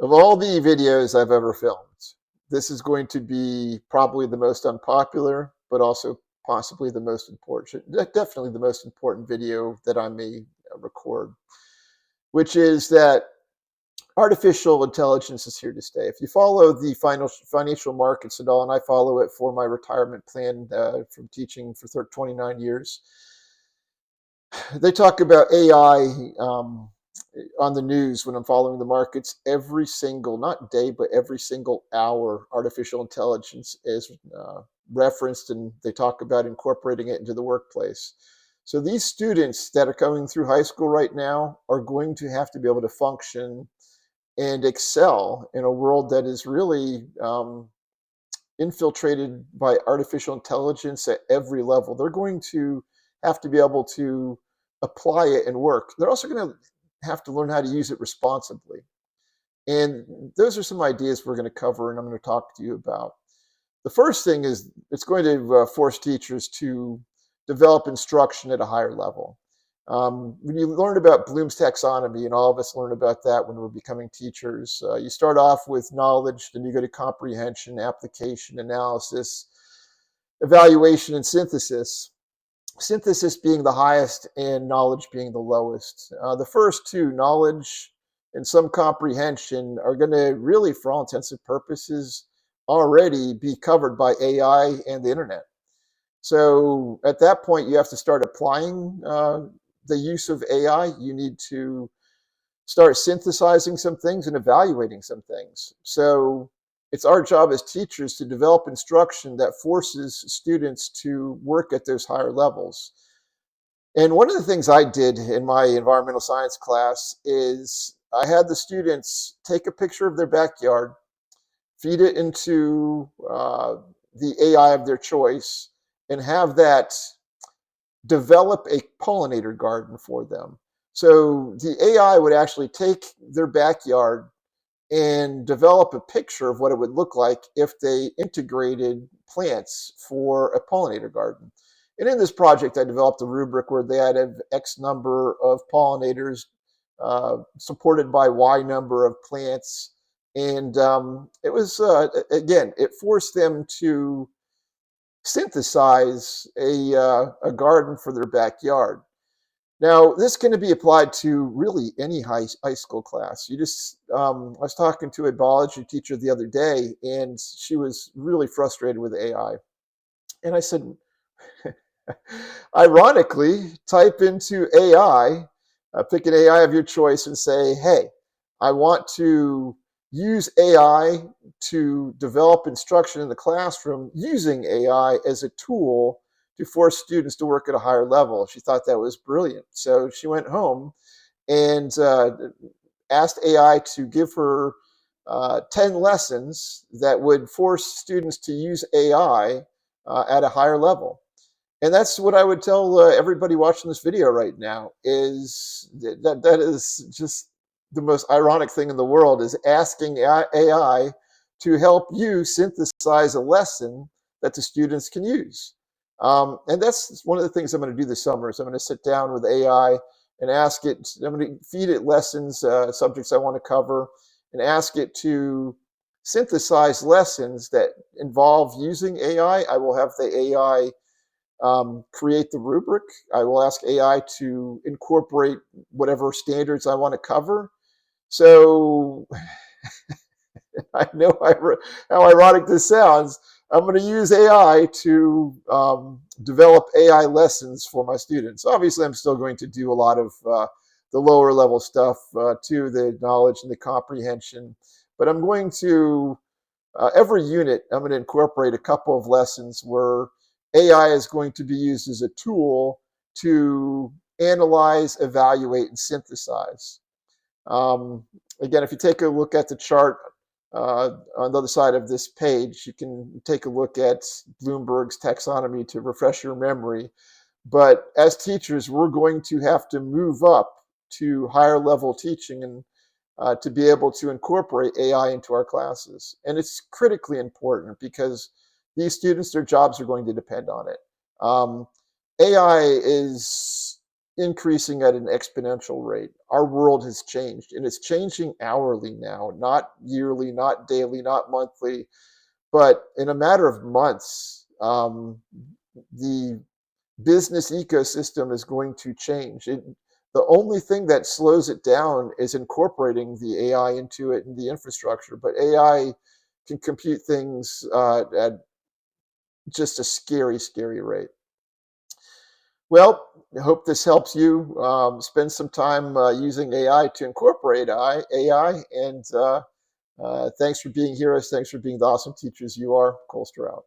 Of all the videos I've ever filmed, this is going to be probably the most unpopular, but also possibly the most important, definitely the most important video that I may record, which is that artificial intelligence is here to stay. If you follow the financial markets at all, and I follow it for my retirement plan from teaching for 29 years, they talk about AI on the news when I'm following the markets every single, not day, but every single hour. Artificial intelligence is referenced, and they talk about incorporating it into the workplace. So these students that are coming through high school right now are going to have to be able to function and excel in a world that is really infiltrated by artificial intelligence at every level. They're going to have to be able to apply it and work. They're also going to have to learn how to use it responsibly. And those are some ideas we're going to cover and I'm going to talk to you about. The first thing is it's going to force teachers to develop instruction at a higher level. When you learn about Bloom's taxonomy, and all of us learn about that when we're becoming teachers, you start off with knowledge, then you go to comprehension, application, analysis, evaluation, and synthesis. Synthesis being the highest and knowledge being the lowest. The first two, knowledge and some comprehension, are going to really, for all intents and purposes, already be covered by AI and the internet. So at that point, you have to start applying the use of AI. You need to start synthesizing some things and evaluating some things. So it's our job as teachers to develop instruction that forces students to work at those higher levels. And one of the things I did in my environmental science class is I had the students take a picture of their backyard, feed it into the AI of their choice, and have that develop a pollinator garden for them. So the AI would actually take their backyard and develop a picture of what it would look like if they integrated plants for a pollinator garden. And in this project, I developed a rubric where they had X number of pollinators supported by Y number of plants. And it was, again, it forced them to synthesize a garden for their backyard. Now, this can be applied to really any high school class. I was talking to a biology teacher the other day, and she was really frustrated with AI. And I said, ironically, type into AI, pick an AI of your choice, and say, hey, I want to use AI to develop instruction in the classroom using AI as a tool to force students to work at a higher level. She thought that was brilliant. So she went home and asked AI to give her 10 lessons that would force students to use AI at a higher level. And that's what I would tell everybody watching this video right now is that is just the most ironic thing in the world is asking AI to help you synthesize a lesson that the students can use. And that's one of the things I'm going to do this summer is I'm going to sit down with AI and ask it, I'm going to feed it lessons, subjects I want to cover, and ask it to synthesize lessons that involve using AI. I will have the AI create the rubric. I will ask AI to incorporate whatever standards I want to cover. So I know how ironic this sounds. I'm going to use AI to develop AI lessons for my students. Obviously, I'm still going to do a lot of the lower level stuff too, the knowledge and the comprehension. But I'm going to every unit, I'm going to incorporate a couple of lessons where AI is going to be used as a tool to analyze, evaluate, and synthesize. Um, Again, if you take a look at the chart on the other side of this page, you can take a look at Bloomberg's taxonomy to refresh your memory. But as teachers, we're going to have to move up to higher level teaching and to be able to incorporate AI into our classes. And it's critically important because these students, their jobs are going to depend on it. AI is increasing at an exponential rate. Our world has changed, and it's changing hourly now, not yearly, not daily, not monthly, but in a matter of months, the business ecosystem is going to change. The only thing that slows it down is incorporating the AI into it and the infrastructure. But AI can compute things at just a scary, scary rate. Well, I hope this helps you spend some time using AI to incorporate AI. And thanks for being here. Thanks for being the awesome teachers you are. Colster out.